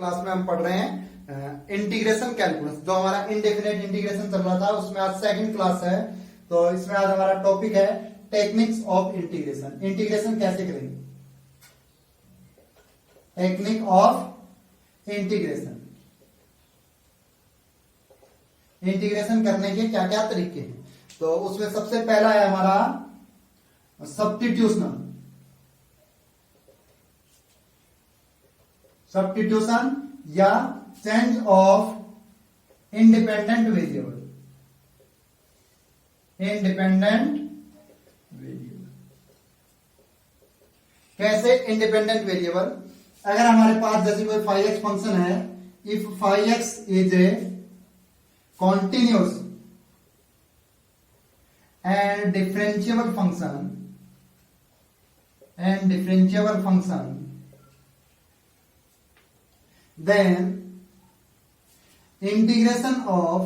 Class में हम पढ़ रहे हैं इंटीग्रेशन कैलकुलस। जो हमारा इनडेफिनेट इंटीग्रेशन चल रहा था उसमें आज सेकंड क्लास है। तो इसमें आज हमारा टॉपिक है टेक्निक्स ऑफ इंटीग्रेशन। इंटीग्रेशन कैसे करेंगे, टेक्निक ऑफ इंटीग्रेशन। इंटीग्रेशन करने के क्या क्या तरीके हैं। तो उसमें सबसे पहला है हमारा सब्स्टिट्यूशन। सब्स्टिट्यूशन या change of independent variable. Independent variable कैसे? इंडिपेंडेंट वेरिएबल अगर हमारे पास जैसे कोई 5x फंक्शन है, if 5x is a continuous and differentiable function, then integration of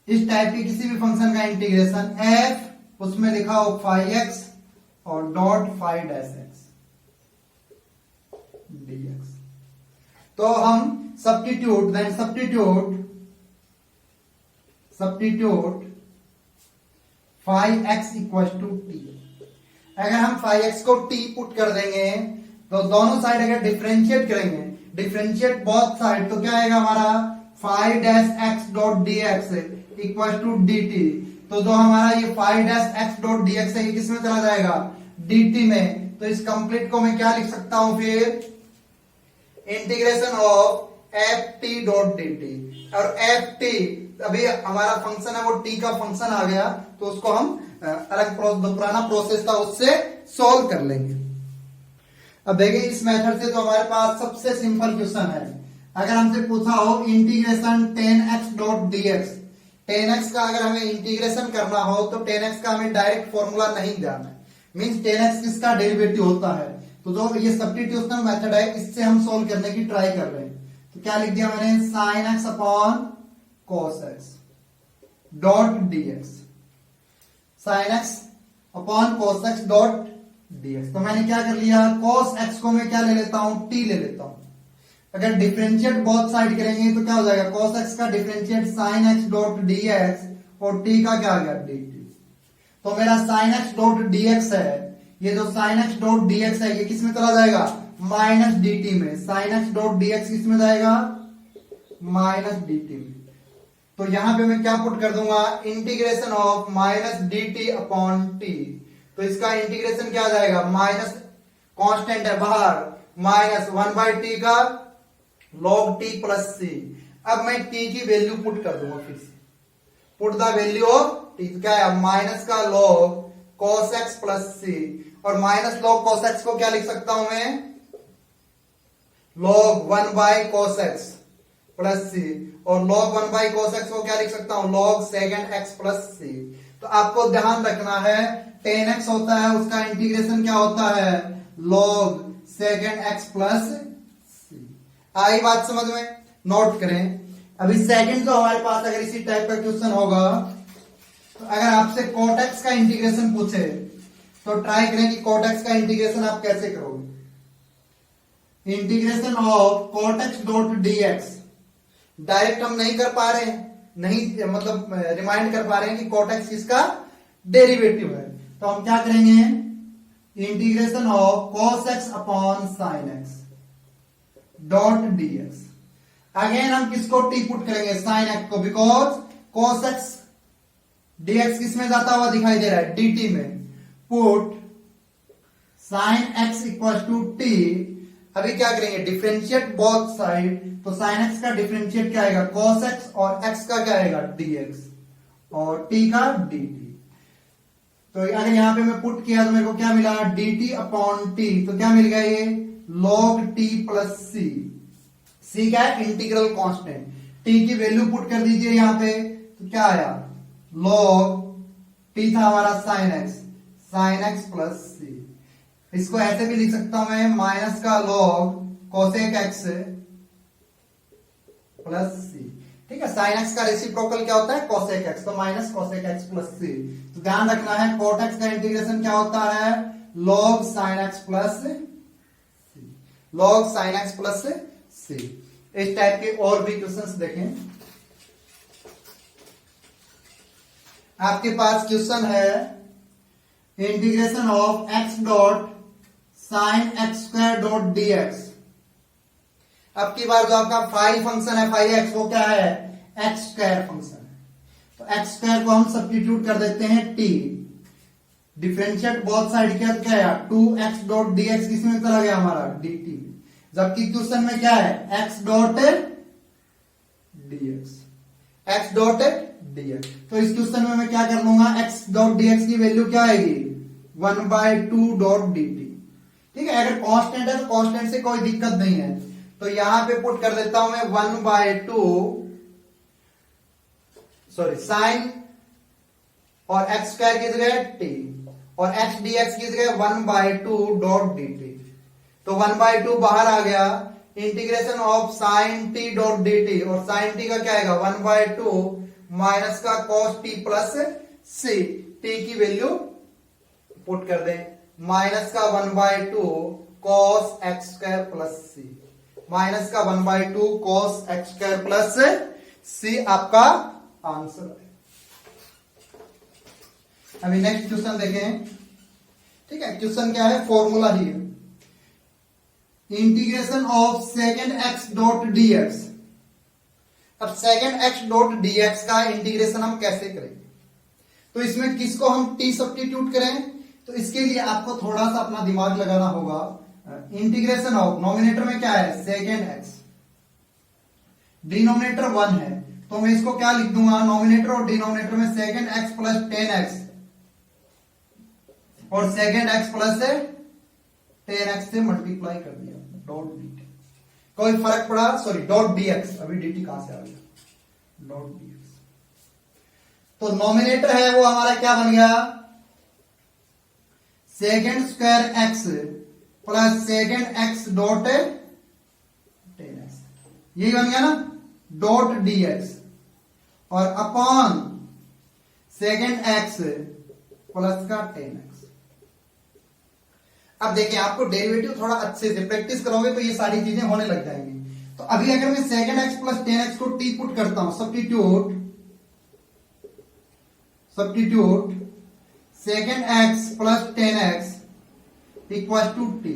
इस टाइप के किसी भी फंक्शन का इंटीग्रेशन f उसमें लिखा हो 5x और डॉट 5-x dx। तो हम substitute 5x equal to T. अगर हम 5x को t पुट कर देंगे तो दोनों साइड अगर डिफरेंशिएट करेंगे, डिफरेंशिएट बोथ साइड, तो क्या आएगा हमारा 5-x dot dx equal to dt। तो जो हमारा ये 5-x डॉट dx है ये किसमें चला जाएगा, dt में। तो इस कंप्लीट को मैं क्या लिख सकता हूं फिर, integration of F T dot d t. और एफ टी अभी हमारा फंक्शन है वो टी का फंक्शन आ गया, तो उसको हम अलग पुराना प्रोसेस था उससे सॉल्व कर लेंगे। अब देखिए इस मेथड से तो हमारे पास सबसे सिंपल क्वेश्चन है। अगर हमसे पूछा हो integration 10x dot dx, 10x का अगर हमें इंटीग्रेशन करना हो तो 10x का हमें डायरेक्ट फॉर्मूला नहीं जाना है, मीन्स 10x किसका डेरिवेटिव होता है। तो जो ये सब्स्टिट्यूशनल मेथड है इससे हम सोल्व करने की ट्राई कर रहे हैं। तो क्या लिख दिया मैंने, sine x upon cos x dot dx, sine x upon cos x dot dx। तो मैंने क्या कर लिया, कॉस एक्स को मैं क्या ले लेता हूं, t ले लेता हूं। अगर डिफरेंशिएट बोथ साइड करेंगे तो क्या हो जाएगा, कॉस एक्स का differentiate sine x dot dx और t का क्या आ गया dt। तो मेरा साइन एक्स डॉट dx है, ये जो साइन एक्स डॉट dx है ये किस में चला जाएगा, माइनस dt में। साइन एक्स डॉट dx किस में जाएगा, माइनस dt में। तो यहां पे मैं क्या पुट कर दूंगा, integration of minus dt upon t। तो इसका इंटीग्रेशन क्या आ जाएगा, माइनस कांस्टेंट है बाहर, माइनस 1/t का log t प्लस c। अब मैं t की वैल्यू पुट कर दूंगा, फिर से put the value of t। क्या है, माइनस का log cos x plus c, और माइनस log cos x को क्या लिख सकता हूं मैं, log 1/cos x plus c, और log 1/cos x को क्या लिख सकता हूं, log secant x plus c। तो आपको ध्यान रखना है 10x होता है उसका इंटीग्रेशन क्या होता है, log secant x plus c। आई बात समझ में, नोट करें। अभी सेकंड जो हमारे पास अगर इसी टाइप का क्वेश्चन होगा, तो अगर आपसे cot x का इंटीग्रेशन पूछे तो ट्राई करें कि cot x का इंटीग्रेशन आप कैसे करोगे। Integration of cot x dot dx direct हम नहीं कर पा रहे हैं, नहीं मतलब रिमाइंड कर पा रहे हैं कि cot x किसका डेरिवेटिव है। तो हम क्या करेंगे, integration of cos x upon sin x dot dx। Again हम किसको t पुट करेंगे, sin x को, बिकॉज cos x dx किस में जाता हुआ दिखाई दे रहा है, dt में। Put sin x equal to t। अभी क्या करेंगे, डिफरेंशिएट बोथ साइड। तो sin x का डिफरेंशिएट क्या आएगा, cos x, और x का क्या आएगा dx, और t का dt। तो अगर यहां पे मैं पुट किया तो मेरे को क्या मिला, dt अपॉन t। तो क्या मिल गया ये, log t plus c। c क्या है, इंटीग्रल कांस्टेंट। t की वैल्यू पुट कर दीजिए यहां पे, तो क्या आया, log t था हमारा sin x प्लस c। इसको ऐसे भी लिख सकता हूं मैं, माइनस का log cosec x plus c। ठीक है, साइन एक्स का रेसिप्रोकल क्या होता है, कोसेक एक्स, तो minus cosec x plus c. तो ध्यान रखना है कोट एक्स का इंटीग्रेशन क्या होता है, log sine x plus c, log sine x plus सी। इस टाइप के और भी क्वेश्चंस देखें। आपके पास क्वेश्चन है integration of x dot sine x square dot d x. अब की बार जो आपका फाई फंक्शन है फाई एक्स, वो क्या है, एक्स स्क्वायर फंक्शन है। तो एक्स स्क्वायर को हम सब्स्टिट्यूट कर देते हैं टी, डिफरेंशिएट बोथ साइड क्या है, 2x डॉट डी एक्स किसमें चला गया हमारा, डी टी। जबकि क्वेश्चन में क्या है, x dot d x, x dot d x. तो इस क्वेश्चन में मैं क्या कर लूंगा, एक्स डॉट डी एक्स की वैल्यू क्या आएगी, 1/2 डॉट डी टी। ठीक है, अगर कांस्टेंट है तो कांस्टेंट से कोई दिक्कत नहीं है, तो यहां पे पुट कर देता हूं मैं 1/2 साइन और एक्स स्क्वायर की जगह टी और एक्स डी एक्स की जगह 1/2 डॉट डी टी। तो 1/2 बाहर आ गया, integration of sign T dot d t, और साइन टी का क्या आएगा 1/2 माइनस का कॉस टी प्लस सी। टी की वैल्यू पुट कर दें, माइनस का 1/2 कॉस एक्स स्क्वायर प्लस सी, माइनस का 1/2 कॉस एक्स स्क्वायर प्लस सी आपका आंसर है। अभी नेक्स्ट क्वेश्चन देखें। ठीक है, क्वेश्चन क्या है, फॉर्मूला ही है, integration of second x dot d x. अब second x dot d x का इंटीग्रेशन हम कैसे करेंगे, तो इसमें किसको हम टी सब्स्टिट्यूट करें, तो इसके लिए आपको थोड़ा सा अपना दिमाग लगाना होगा। इंटीग्रेशन ऑफ, नॉमिनेटर में क्या है सेकेंड एक्स, डिनोमिनेटर 1 है, तो मैं इसको क्या लिख दूंगा, नॉमिनेटर और डिनोमिनेटर में सेकेंड एक्स प्लस 10x और सेकेंड एक्स प्लस 10x से मल्टीप्लाई कर दिया, डॉट dt। कोई फर्क पड़ा, सॉरी डॉट dx, अभी dt कहां से आ गया, डॉट dx। तो नॉमिनेटर है वो हमारा क्या बन गया, second square x plus second x dot 10x, यही बन गया ना, डॉट dx और अपॉन सेकेंड एक्स प्लस का 10x। अब देखिए आपको डेरिवेटिव थोड़ा अच्छे से प्रैक्टिस करोगे तो ये सारी चीजें होने लग जाएंगी। तो अभी अगर मैं सेकेंड एक्स प्लस 10x को टी पुट करता हूं, substitute second x plus 10x equal to T.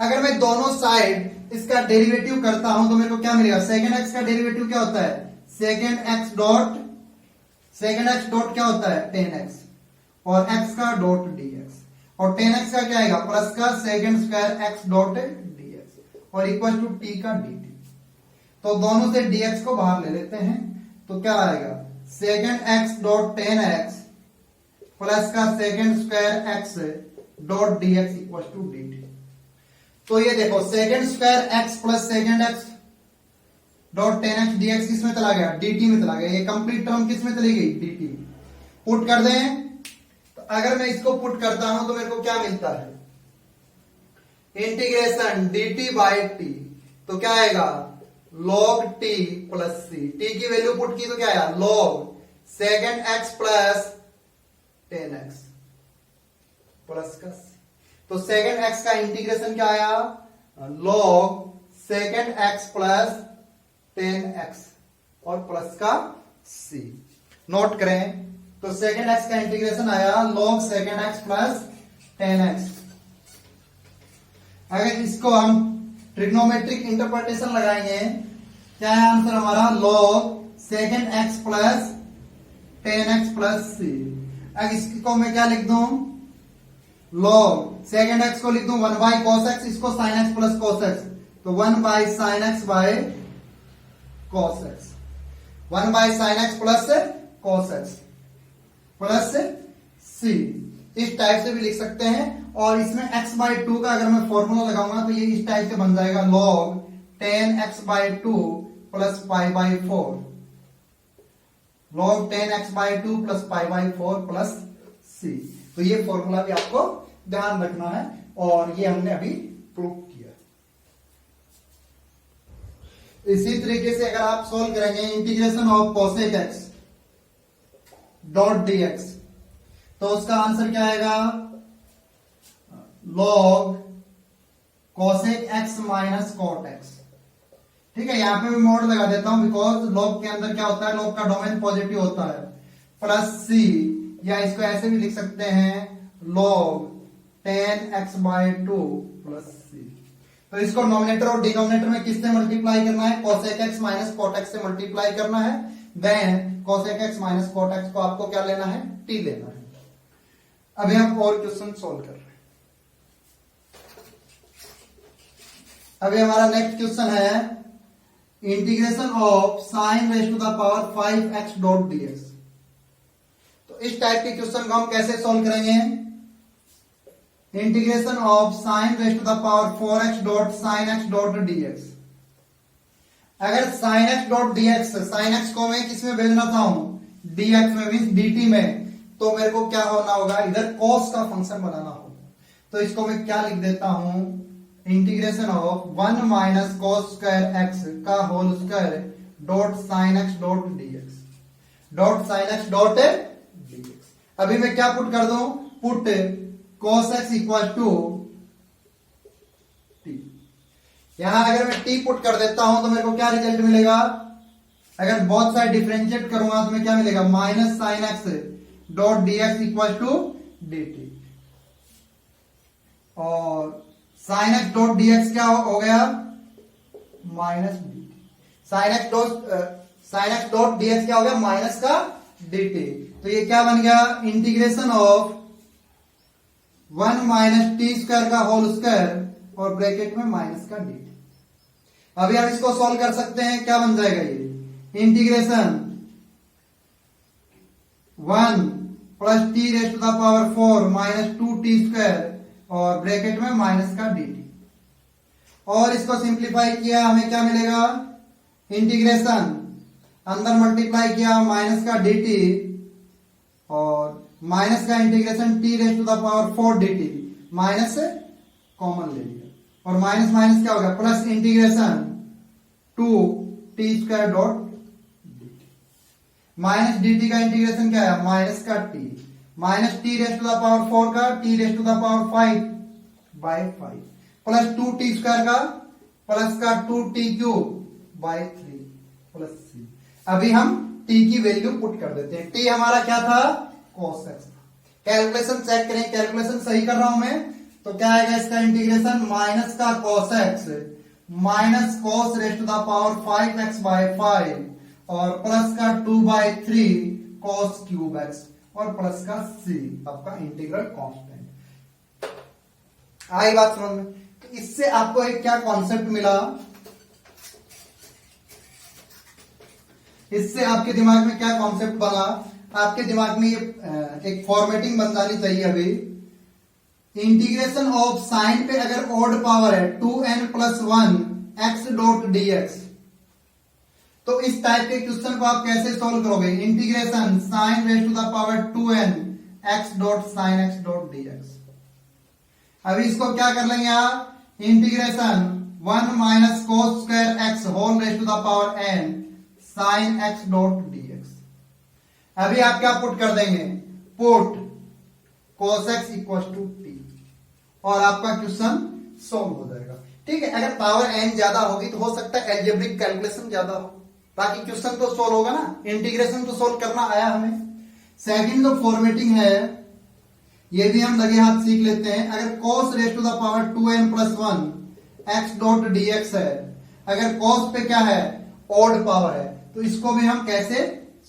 अगर मैं दोनों साइड इसका डेरिवेटिव करता हूं तो मेरे को क्या मिलेगा, सेकेंड एक्स का डेरिवेटिव क्या होता है, सेकेंड एक्स डॉट क्या होता है 10x और x का डॉट dx, और 10x का क्या आएगा प्लस का second square x dot dx और इक्वल टू t का dt। तो दोनों से dx को बाहर ले लेते हैं, तो क्या आएगा second x dot 10x plus का second square x dot dx equal to dt। तो ये देखो second square x plus second x dot 10x dx किस में चला गया, dt में चला गया। ये कंप्लीट टर्म किस में चली गई, dt। पुट कर दें, तो अगर मैं इसको पुट करता हूं तो मेरे को क्या मिलता है, इंटीग्रेशन dt बाई टी, तो क्या आएगा log t प्लस सी। t की वैल्यू पुट की तो क्या आया, log second x plus 10x plus का c। तो सेकेंड x का इंटीग्रेशन क्या आया, log second x plus 10x और प्लस का c। नोट करें, तो सेकेंड x का इंटीग्रेशन आया log second x plus 10x। अगर इसको हम ट्रिग्नोमेट्रिक इंटरप्रिटेशन लगाएंगे, क्या है आंसर हमारा, log second x plus 10x plus c। अब इसको मैं क्या लिख दूं, log सेकेंड x को लिख दूं 1 बाई cos x, इसको sin x plus cos x, तो 1 by sin x by cos x, 1 by sin x plus cos x plus c। इस टाइप से भी लिख सकते हैं, और इसमें x बाई 2 का अगर मैं फॉर्मूला लगाऊंगा तो ये इस टाइप से बन जाएगा, log 10x by 2 plus pi by 4, log 10x by 2 plus pi by 4 plus c। तो ये फॉर्मूला भी आपको ध्यान रखना है, और ये हमने अभी प्रूव किया। इसी तरीके से अगर आप सोल्व करेंगे integration of cosec X dot D X, तो उसका आंसर क्या आएगा, log cosec X minus cot X. ठीक है, यहां पे भी मोड लगा देता हूं बिकॉज लॉग के अंदर क्या होता है, लॉग का डोमेन पॉजिटिव होता है, प्लस सी, या इसको ऐसे भी लिख सकते हैं लॉग 10x/2 प्लस सी। तो इसको नॉमिनेटर और डिनोमिनेटर में किससे मल्टीप्लाई करना है, cosec X minus cot X से मल्टीप्लाई करना है। Then cosec X minus cot X को आपको क्या लेना है, टी लेना है। अभी हम और क्वेश्चन सोल्व कर रहे हैं। अभी हमारा नेक्स्ट क्वेश्चन है integration of sine raise to the power 5x dot D X. तो इस टाइप के क्वेश्चन को हम कैसे सोल्व करेंगे, integration of sine raise to the power 4x dot sine x dot d x. अगर sine x dot d x, sine x को मैं किस में भेजना चाहूं, डीएक्स में मीन dt में, तो मेरे को क्या होना होगा, इधर cos का फंक्शन बनाना होगा। तो इसको मैं क्या लिख देता हूं, integration of 1 minus cos square x का whole square dot sine x dot d x, dot sine x dot d x. अभी मैं क्या पुट कर दूं, put cos x equal to t. यहां अगर मैं टी पुट कर देता हूं तो मेरे को क्या रिजल्ट मिलेगा, अगर बहुत साइड डिफरेंशिएट करूंगा तो मैं क्या मिलेगा, minus sine x dot D X equal to dt। और साइन एक्स डॉट डीएक्स क्या हो गया, minus dt। Sine x dot D X क्या हो गया, माइनस का dt। तो ये क्या बन गया, integration of 1 minus t square का होल स्क्वायर और ब्रैकेट में माइनस का dt। अभी हम इसको सॉल्व कर सकते हैं, क्या बन जाएगा ये, integration 1 plus T raise to the power 4 minus 2t square और ब्रैकेट में माइनस का dt। और इसको सिंप्लीफाई किया हमें क्या मिलेगा, इंटीग्रेशन अंदर मल्टीप्लाई किया माइनस का dt और माइनस का integration t raise to the power 4 dt, minus से कॉमन ले लिया और माइनस माइनस क्या होगा, plus integration 2t square dot dt। Minus dt का इंटीग्रेशन क्या है, माइनस का t, minus T raise to the power 4 का T raise to the power 5/5 plus 2t square का प्लस का 2t cube by 3 plus c। अभी हम t की वैल्यू पुट कर देते हैं। t हमारा क्या था, cos x। कैलकुलेशन चेक करें, कैलकुलेशन सही कर रहा हूं मैं, तो क्या आएगा इसका इंटीग्रेशन, माइनस का cos x minus cos raise to the power 5x/5 और प्लस का 2/3 cos क्यूब x और प्लस का c, आपका इंटीग्रल कांस्टेंट। आई बात समझ में। तो इससे आपको एक क्या कॉन्सेप्ट मिला, इससे आपके दिमाग में क्या कॉन्सेप्ट बना, आपके दिमाग में ये एक फॉर्मेटिंग बन जानी चाहिए। अभी इंटीग्रेशन ऑफ साइन पे अगर ऑड पावर है 2n+1 x डॉट dx, तो इस टाइप के क्वेश्चन को आप कैसे सॉल्व करोगे, integration sine raise to the power 2n x dot sine x dot dx। अभी इसको क्या कर लेंगे आप, integration 1 minus cos square x whole raise to the power n sine x dot dx। अभी आप क्या पुट कर देंगे, put cos x equal to t और आपका क्वेश्चन सॉल्व हो जाएगा। ठीक है, अगर पावर n ज्यादा होगी तो हो सकता है एल्जेब्रिक कैलकुलेशन ज्यादा हो, बाकी क्वेश्चन तो सोल्व होगा ना, इंटीग्रेशन तो सोल्व करना आया हमें। सेकंड जो फॉर्मेटिंग है ये भी हम लगे हाथ सीख लेते हैं। अगर cos raise to the power 2n+1 x dot dx है, अगर cos पे क्या है, ऑड पावर है, तो इसको भी हम कैसे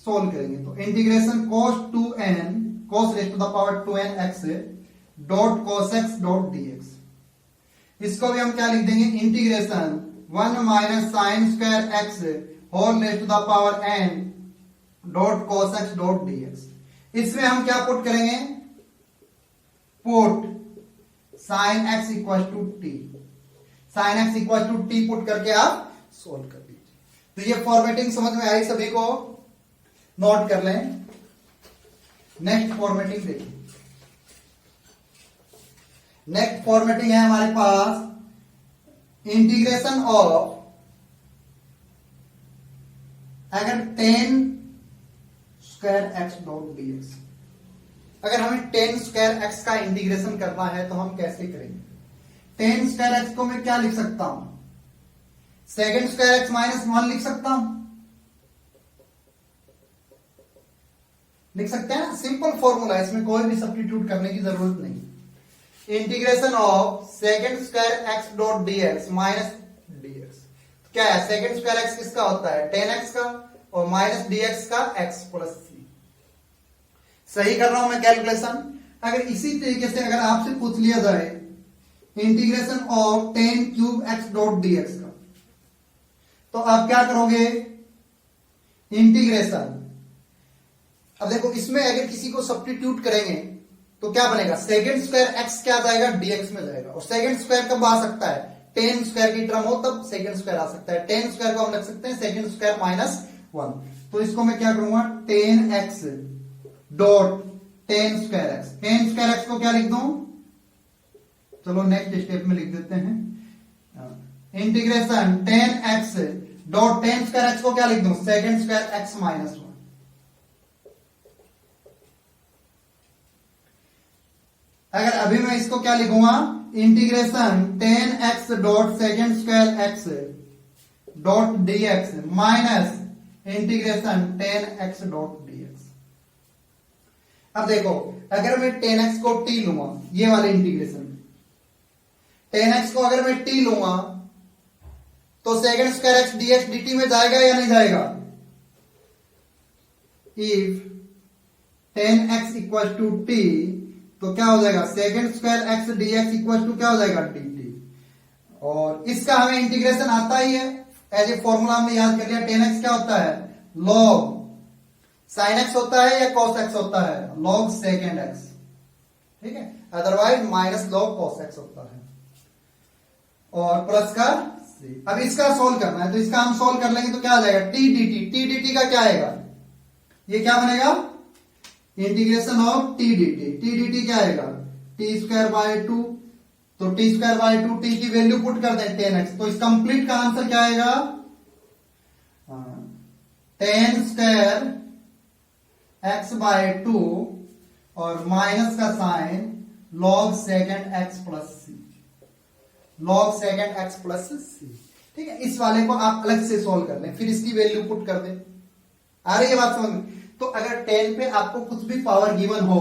सोल्व करेंगे, तो integration cos raise to the power 2n x dot cos x dot dx। इसको भी हम क्या लिख देंगे, integration 1 minus sine square x whole raise to the power n dot cos x dot dx। इसमें हम क्या पुट करेंगे, put sine x equal to t, sine x equal to t put करके आप सोल्व कर दीजिए। तो ये फॉर्मेटिंग समझ में आई सभी को, नोट कर लें। नेक्स्ट फॉर्मेटिंग देखिए, नेक्स्ट फॉर्मेटिंग है हमारे पास इंटीग्रेशन ऑफ अगर ten square x dot d x, अगर हमें टेन स्क्वायर एक्स का इंटीग्रेशन करना है तो हम कैसे करेंगे? टेन स्क्वायर एक्स को मैं क्या लिख सकता हूं? Second square x minus one लिख सकता हूं, लिख सकते हैं ना, सिंपल फॉर्मूला, इसमें कोई भी सब्स्टिट्यूट करने की जरूरत नहीं। Integration of second square x dot d x minus D x, क्या है? सेकेंड स्क्वायर एक्स किसका होता है? टेन एक्स का, और माइनस डी एक्स का एक्स प्लस सी। सही कर रहा हूं मैं कैलकुलेशन? अगर इसी तरीके से अगर आपसे पूछ लिया जाए integration of ten cube x dot d x का, तो आप क्या करोगे? इंटीग्रेशन, अब देखो इसमें अगर किसी को सब्स्टिट्यूट करेंगे तो क्या बनेगा? सेकेंड स्क्वायर एक्स क्या जाएगा? डीएक्स में जाएगा। और सेकेंड स्क्वायर कब आ सकता है? टेन स्क्वायर की टर्म हो तब सेकेंड स्क्वायर आ सकता है। टेन स्क्वायर को हम लिख सकते हैं सेकेंड स्क्वायर माइनस वन। तो इसको मैं क्या करूंगा? Ten x dot tan square x. Ten square x को क्या लिख दूं? चलो नेक्स्ट स्टेप में लिख देते हैं, integration ten x dot tan square x को क्या लिख दूं? Second square x minus one. अगर अभी मैं इसको क्या लिखूंगा? Integration ten x dot second square x dot d x minus integration ten x dot d x. अब देखो अगर मैं टेन एक्स को टी लूंगा, ये वाले इंटीग्रेशन, टेन एक्स को अगर मैं टी लूंगा तो second square x d x d t में जाएगा या नहीं जाएगा? If tan x equal to t तो क्या हो जाएगा? Second square x d x equal to क्या हो जाएगा? D t. और इसका हमें इंटीग्रेशन आता ही है, एज ए फॉर्मूला हमने याद कर लिया। टेन एक्स क्या होता है? लॉग साइन एक्स होता है या कॉस एक्स होता है? लॉग सेकेंड एक्स, ठीक है, otherwise minus log cos x होता है, और प्लस का सी। अब इसका सोल्व करना है तो इसका हम सोल्व कर लेंगे तो क्या आ जाएगा? T d t. T d t का क्या आएगा? ये क्या बनेगा? Integration of t d t. T d t क्या आएगा? T square by two. तो t square by two, t की वैल्यू पुट कर दें टेन एक्स, तो इस कंप्लीट का आंसर क्या आएगा? Tan square x by two और माइनस का sign log second x plus c, log second x plus c. ठीक है, इस वाले को आप अलग से सोल्व कर लें, फिर इसकी वैल्यू पुट कर दें। आ रही है बात समझ में? तो अगर 10 पे आपको कुछ भी पावर गिवन हो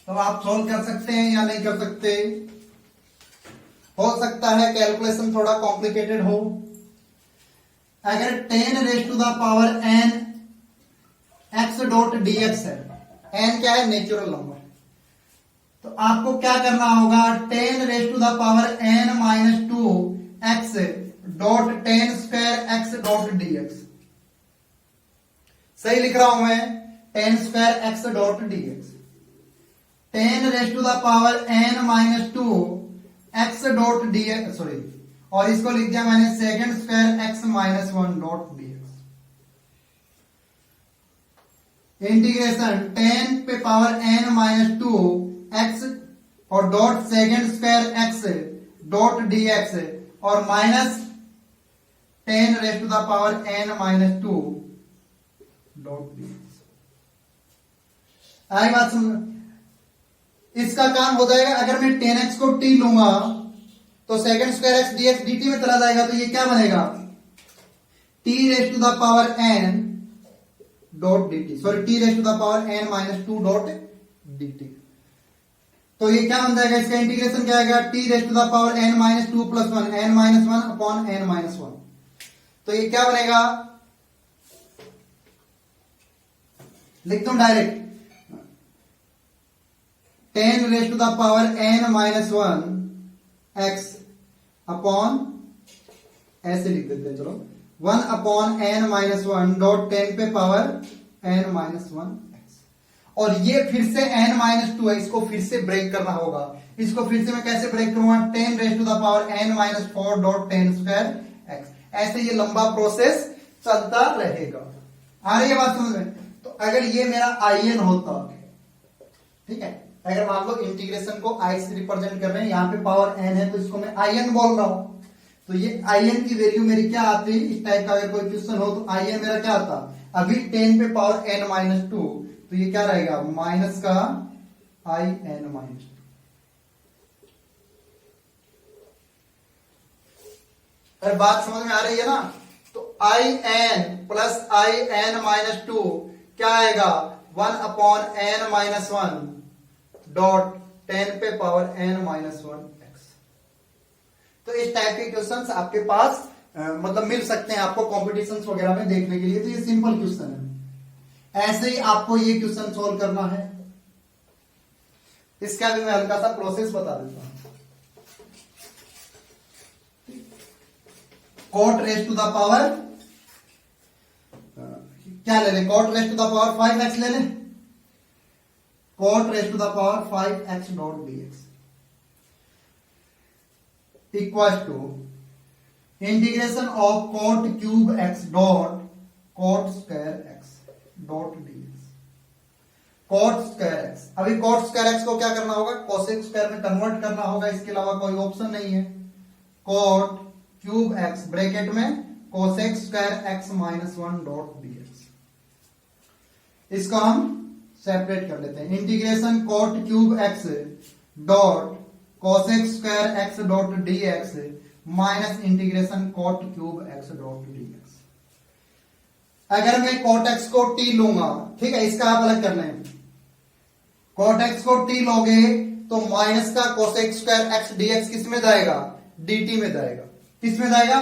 तो आप सोल्व कर सकते हैं या नहीं कर सकते? हो सकता है कैलकुलेशन थोड़ा कॉम्प्लिकेटेड हो। अगर 10 raise to the power n x dot d x है, n क्या है? Natural number. तो आपको क्या करना होगा? 10 raise to the power n minus two x dot tan square x dot d x. सही लिख रहा हूं मैं? 10 square x dot d x, 10 raise to the power n minus two x dot d x, sorry, और इसको लिख दिया मैंने second square x minus one dot d x. Integration 10 पे power n minus two x और dot second square x dot d x और minus 10 raise to the power n minus two dot d x. आई बात समझ? इसका काम हो जाएगा। अगर मैं 10x को t लूंगा तो second square x d x d t में चला जाएगा, तो ये क्या बनेगा? t raise to the power n dot d t, sorry, t raise to the power n minus two dot d t. तो ये क्या बन जाएगा? इसका इंटीग्रेशन क्या आएगा? t raise to the power n minus two plus one, n minus one upon n minus one. तो ये क्या बनेगा? लिख दो direct, 10 raise to the power n minus one x upon, ऐसे लिख देते हैं, चलो, 1 upon n minus one dot 10 पे power n minus one x. और ये फिर से n माइनस टू है, इसको फिर से ब्रेक करना होगा। इसको फिर से मैं कैसे ब्रेक करूंगा? 10 raise to the power n minus four dot 10 square x. ऐसे ये लंबा प्रोसेस चलता रहेगा। आ रही है बात समझ में? तो अगर ये मेरा in होता, ठीक है, अगर मान लो इंटीग्रेशन को i से रिप्रेजेंट कर रहे हैं, यहां पे पावर n है तो इसको मैं in बोल रहा हूं, तो ये आई एन की वैल्यू मेरी क्या आती, इस टाइप का अगर कोई क्वेश्चन हो तो आई एन मेरा क्या आता, अभी 10 पे पावर n माइनस टू, तो ये क्या रहेगा माइनस का आई एन माइनस टू। अरे बात समझ में आ रही है ना। तो I n plus I n minus two क्या आएगा 1 upon n minus one dot 10 पे power n minus one x. तो इस टाइप के क्वेश्चंस आपके पास मतलब मिल सकते हैं आपको कॉम्पिटिशन्स वगैरह में देखने के लिए। तो ये सिंपल क्वेश्चन है, ऐसे ही आपको ये क्वेश्चन सॉल्व करना है। इसका भी मैं हल्का सा प्रोसेस बता देता हूं। Cot raise to the power क्या ले लें, cot raise to the power 5x ले लें, cot raise to the power 5x dot dx equal to integration of cot cube x dot cot square x dot dx। Cot square x, अभी cot square x को क्या करना होगा, cosec square में convert करना होगा, इसके अलावा कोई ऑप्शन नहीं है। कॉट क्यूब x ब्रैकेट में cosec square x minus one dot dx। इसको हम सेपरेट कर लेते हैं। Integration cot cube x dot cosec square x dot dx minus integration cot cube x dot dx। अगर मैं कॉट x को t लूंगा, ठीक है, इसका आप अलग कर लें। कॉट x को t लोगे तो माइनस का कोसेक स्क्वायर x dx किस में जाएगा, dt में जाएगा। किस में जाएगा,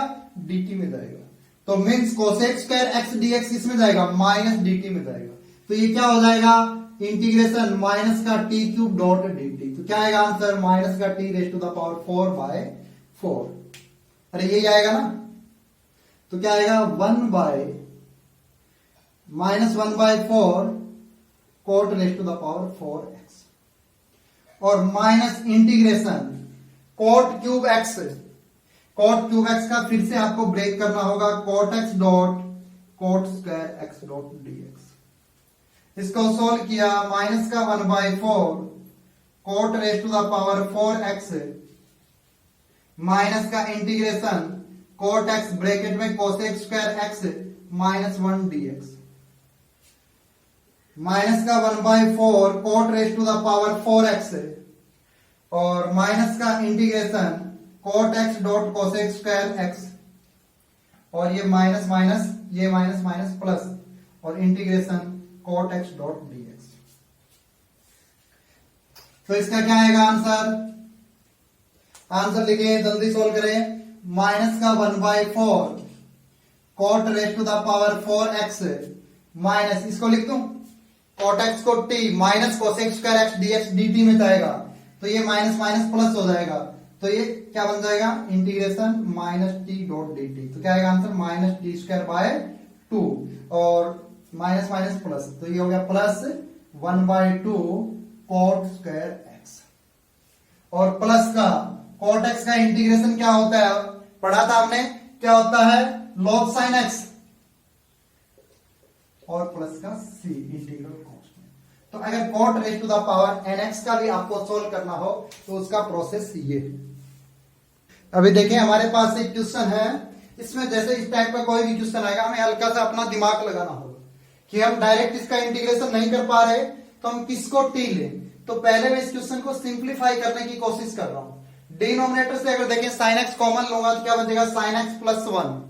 dt में जाएगा। तो means cosec square x dx किस में जाएगा, माइनस dt में जाएगा। तो ये क्या हो जाएगा, इंटीग्रेशन माइनस का टी क्यूब डॉट dt। तो क्या आएगा आंसर, माइनस का t raise to the power 4/4। अरे यही आएगा ना। तो क्या आएगा 1/-1/4 cot raise to the power 4x और minus integration cot cube x, cot cube x का फिर से आपको ब्रेक करना होगा, cot x dot cot square x dot dx। इसको सोल्व किया, माइनस का 1/4 cot raise to the power 4x minus का इंटीग्रेशन कोट x ब्रैकेट में cosec square x minus 1 dx minus का 1/4 cot raise to the power 4x और minus का integration cot x dot cosec square x और ये minus minus, ये minus minus plus और integration cot x dot dx। तो इसका क्या आएगा आंसर, आंसर लिखिए जल्दी सोल्व करें। माइनस का 1/4 cot raise to the power 4x minus, इसको लिख दूं कोट x को t minus cosec square x dx dt में जाएगा, तो ये माइनस माइनस प्लस हो जाएगा। तो ये क्या बन जाएगा, integration minus t dot dt। तो क्या आएगा answer, minus t square by 2 और माइनस माइनस प्लस, तो ये हो गया प्लस 1/2 कोट स्क्वायर x और प्लस का कोट x का इंटीग्रेशन क्या होता है, पढ़ा था हमने, क्या होता है लॉग साइन x और प्लस का c इंटीग्रल कांस्टेंट। तो अगर cot raise to the power nx का भी आपको सोल्व करना हो तो उसका प्रोसेस ये है। अभी देखिए हमारे पास एक क्वेश्चन है, इसमें जैसे इस टाइप का कोई भी क्वेश्चन आएगा हमें हल्का सा अपना दिमाग लगाना होगा कि हम डायरेक्ट इसका इंटीग्रेशन नहीं कर पा रहे तो हम किसको टी लें। तो पहले मैं इस क्वेश्चन को सिंप्लीफाई करने की कोशिश कर रहा हूं। डिनोमिनेटर से अगर देखें साइन एक्स कॉमन लूंगा तो क्या बचेगा, साइन एक्स प्लस 1।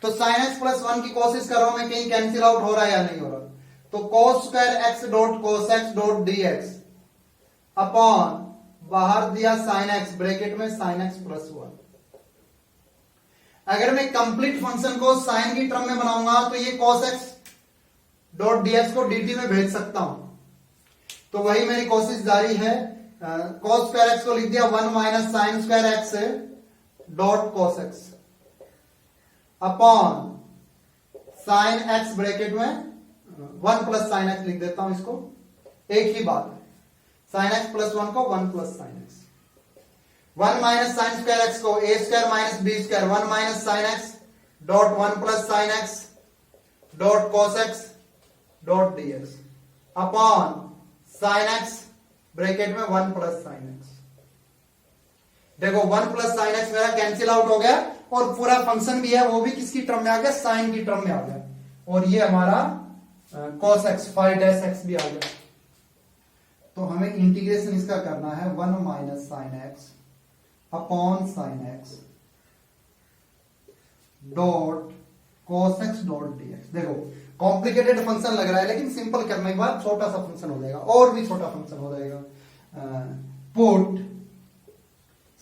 तो साइन एक्स प्लस 1 की कोशिश कर रहा हूं मैं, कहीं कैंसिल आउट हो रहा है या नहीं हो रहा। तो cos square x dot cos x dot dx upon बाहर दिया साइन एक्स ब्रैकेट में साइन एक्स प्लस 1। अगर मैं कंप्लीट फंक्शन को साइन की टर्म में बनाऊंगा तो ये cos x डॉट dx को dt में भेज सकता हूं। तो वही मेरी कोशिश जारी है। cos स्क्वायर x को लिख दिया 1 minus sine square x dot cos x upon sine x bracket में 1 प्लस साइन x लिख देता हूं। इसको एक ही बात है, साइन x प्लस 1 को 1 plus sine x, 1 minus sine square x को a square minus b square 1 minus sine x dot 1 plus sine x dot cos x dot dx upon sine x bracket में 1 plus sine x। देखो 1 plus sine x मेरा cancel out हो गया और पूरा function भी है वो भी किसकी टर्म में आ गया, साइन की टर्म में आ गया, और ये हमारा cos x 5 डैश एक्स भी आ गया। तो हमें इंटीग्रेशन इसका करना है 1 minus sine x upon sine x dot cos x dot dx। देखो कॉम्प्लिकेटेड फंक्शन लग रहा है लेकिन सिंपल करने के बाद छोटा सा फंक्शन हो जाएगा, और भी छोटा फंक्शन हो जाएगा। Put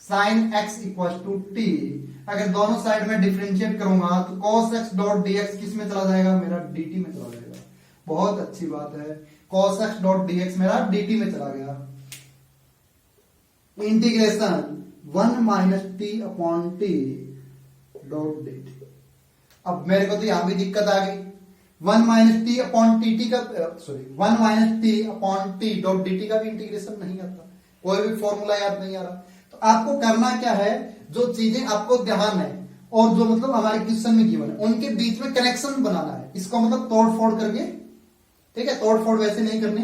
sine x equal to T, अगर दोनों साइड में डिफरेंशिएट करूंगा तो cos x डॉट dx किस में चला जाएगा, मेरा dt में चला जाएगा। बहुत अच्छी बात है, cos x डॉट dx मेरा dt में चला गया। Integration 1 minus T upon T dot dt। अब मेरे को तो यहां भी दिक्कत आ गई, 1 माइनस टी अपॉन टी का 1 minus T upon T dot dt का भी इंटीग्रेशन नहीं आता, कोई भी फॉर्मूला याद नहीं आ रहा। तो आपको करना क्या है, जो चीजें आपको ध्यान है और जो मतलब हमारे क्वेश्चन में गिवन है उनके बीच में कनेक्शन बनाना है, इसको मतलब तोड़ फोड़ करके, ठीक है, तोड़ फोड़ वैसे नहीं करनी,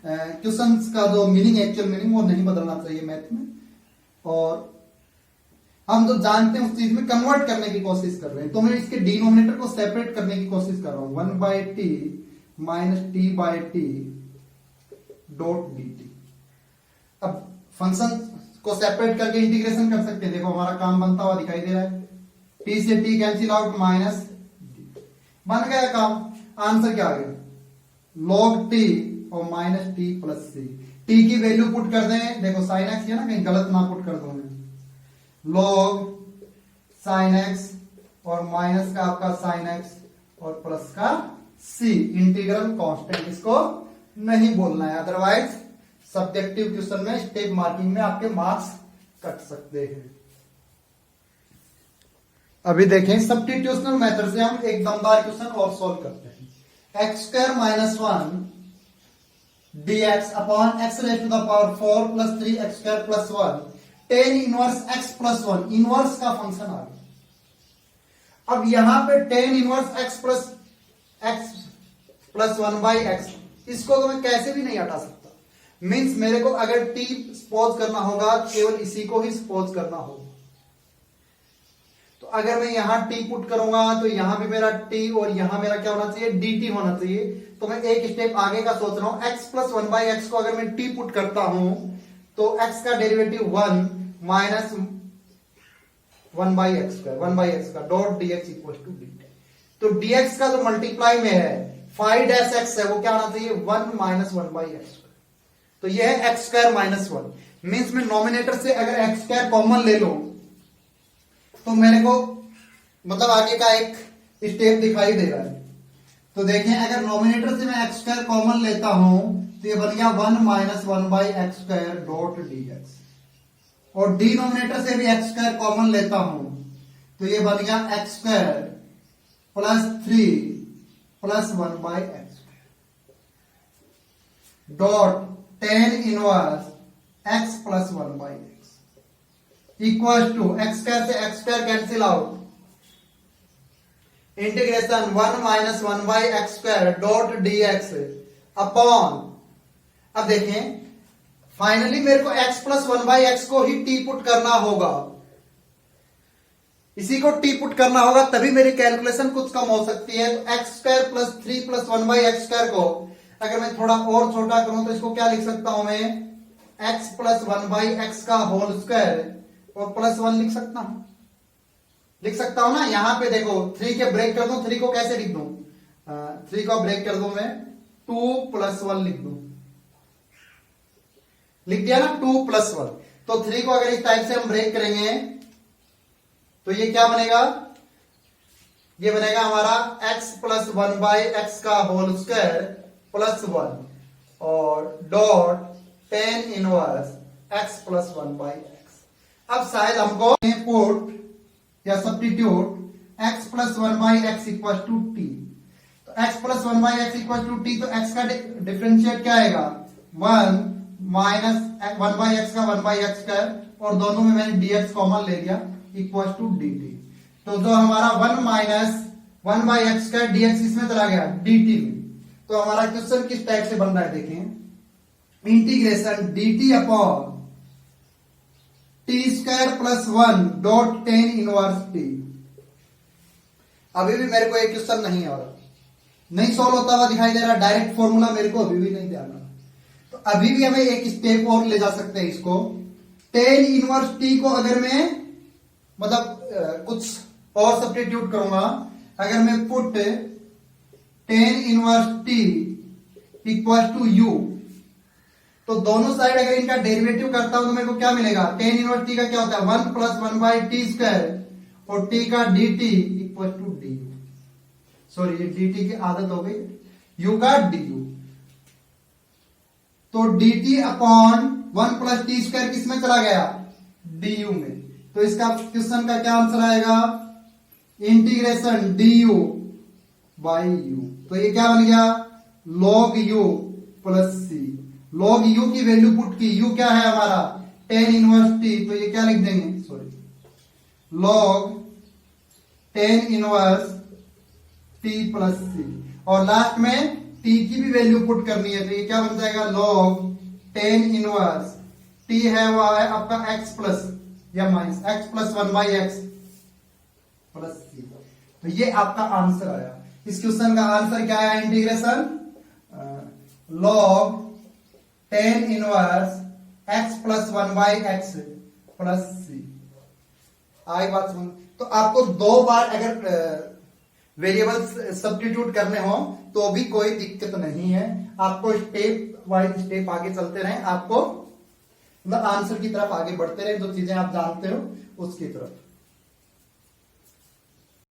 क्वेश्चन का जो मीनिंग एक्चुअल मीनिंग वो नहीं बदलना चाहिए मैथ में, और हम जो जानते हैं उस चीज में कन्वर्ट करने की कोशिश कर रहे हैं। तो मैं इसके डिनोमिनेटर को सेपरेट करने की कोशिश कर रहा हूं, 1 by T minus T by T dot d T. अब फंक्शन को सेपरेट करके इंटीग्रेशन कर सकते हैं, देखो हमारा काम बनता हुआ दिखाई दे रहा है, टी से टी कैंसिल आउट माइनस बन गया काम। आंसर क्या आ गया, log टी और माइनस टी प्लस सी। टी की वैल्यू पुट कर दें, देखो साइन एक्स है ना, कहीं गलत ना पुट कर दो मैं, log साइन एक्स और माइनस का आपका साइन एक्स और प्लस का सी, इंटीग्रल कांस्टेंट, इसको नहीं बोलना है, अदरवाइज सब्जेक्टिव क्वेश्चन में स्टेप मार्किंग में आपके मार्क्स कट सकते हैं। अभी देखें सब्स्टिट्यूशनल मेथड से हम एक दमदार क्वेश्चन और सॉल्व करते हैं। X square minus 1 dx upon x raise to the power 4 plus 3 x square plus 1 tan inverse x plus 1, inverse का फंक्शन आ गया। अब यहां पे tan inverse x plus 1 by x, इसको तो मैं कैसे भी नहीं हटा सकता। मीन्स मेरे को अगर टी सपोज करना होगा केवल इसी को ही सपोज करना होगा। तो अगर मैं यहां टी पुट करूंगा तो यहां भी मेरा टी और यहां मेरा क्या होना चाहिए, dt होना चाहिए। तो मैं एक स्टेप आगे का सोच रहा हूं, x प्लस 1 बाई एक्स को अगर मैं टी पुट करता हूं तो x का derivative 1 minus 1 by x square, 1 by x का dot dx equal to dt। तो dx का जो मल्टीप्लाई में है 5 डैश एक्स है, वो क्या आना चाहिए, 1 माइनस 1 बाई एक्स। तो यह है एक्स स्क्वायर माइनस 1। मीन्स में नॉमिनेटर से अगर एक्स स्क्वायर कॉमन ले लो तो मेरे को मतलब आगे का एक स्टेप दिखाई दे रहा है। तो देखें अगर नॉमिनेटर से मैं एक्स स्क्वायर कॉमन लेता हूं तो ये बन गया 1 minus 1 by x square dot dx, और डिनोमिनेटर से भी एक्स स्क्वायर कॉमन लेता हूं तो ये बन गया x square plus 3 plus 1 by x square dot tan inverse x plus 1 by x equal to x square से x square cancel out, integration 1 minus 1 by x square dot dx upon, अब देखें finally मेरे को x plus 1 by x को ही T put करना होगा, इसी को टी पुट करना होगा तभी मेरी कैलकुलेशन कुछ कम हो सकती है। तो x square plus 3 plus 1 by x square को अगर मैं थोड़ा और छोटा करूं तो इसको क्या लिख सकता हूं मैं, x प्लस 1 बाई एक्स का होल स्क्वायर और प्लस 1 लिख सकता हूं ना। यहां पे देखो 3 के ब्रेक कर दूं, 3 को कैसे लिख दूं, 3 को ब्रेक कर दूं मैं 2 प्लस 1 लिख दूं, लिख दिया ना 2 प्लस 1। तो 3 को अगर इस टाइप से हम ब्रेक करेंगे तो ये क्या बनेगा, ये बनेगा हमारा x प्लस 1 बाई एक्स का होल स्क्वायर प्लस 1 और dot tan inverse x plus 1 by x. अब शायद हमको पुट या substitute x plus 1 by x equal to t, तो x plus 1 by x equal to t, तो x का differentiate क्या आएगा 1 माइनस 1 बाई एक्स का 1 बाई एक्स स्क्वायर, और दोनों में मैंने dx कॉमन ले लिया इक्वल टू dt। तो जो हमारा 1 minus 1 by x square dx इसमें चला गया dt में। तो हमारा क्वेश्चन किस टाइप से बन रहा है देखें, integration dt upon T square plus 1 dot tan inverse T. अभी भी मेरे को एक क्वेश्चन नहीं आ रहा, नहीं सॉल्व होता हुआ दिखाई दे रहा, डायरेक्ट फॉर्मूला मेरे को अभी भी नहीं ध्यान आ रहा। तो अभी भी हमें एक स्टेप और ले जा सकते हैं इसको। टेन इनवर्स टी को अगर मैं मतलब कुछ और सब्स्टिट्यूट करूंगा, अगर मैं put tan inverse t equal to u, तो दोनों साइड अगर इनका डेरिवेटिव करता हूं तो मेरे को क्या मिलेगा? टेन इनवर्स टी का क्या होता है? 1 प्लस 1 बाई टी स्क्वायर और टी का d t equal to d u. Sorry, ये डी टी की आदत हो गई, यू का डी यू। तो d t upon 1 plus t square किस में चला गया? डी यू में। तो इसका क्वेश्चन का क्या आंसर आएगा? Integration d u by u. तो ये क्या बन गया? Log u plus c. Log u की वैल्यू पुट की, यू क्या है हमारा? Tan inverse t. तो ये क्या लिख देंगे? Sorry, log tan inverse t plus c, और लास्ट में टी की भी वैल्यू पुट करनी है। तो ये क्या बन जाएगा? लॉग टेन इनवर्स टी है वो है आपका एक्स प्लस या minus x plus 1 by x plus c. तो ये आपका आंसर आया। इस क्वेश्चन का आंसर क्या है? Integration log tan inverse x plus 1 by x plus c. आई बात सुन। तो आपको 2 बार अगर वेरिएबल्स सब्स्टिट्यूट करने हो तो भी कोई दिक्कत नहीं है। आपको स्टेप वाइज स्टेप आगे चलते रहें, आपको मतलब आंसर की तरफ आगे बढ़ते रहे, जो चीजें आप जानते हो उसकी तरफ।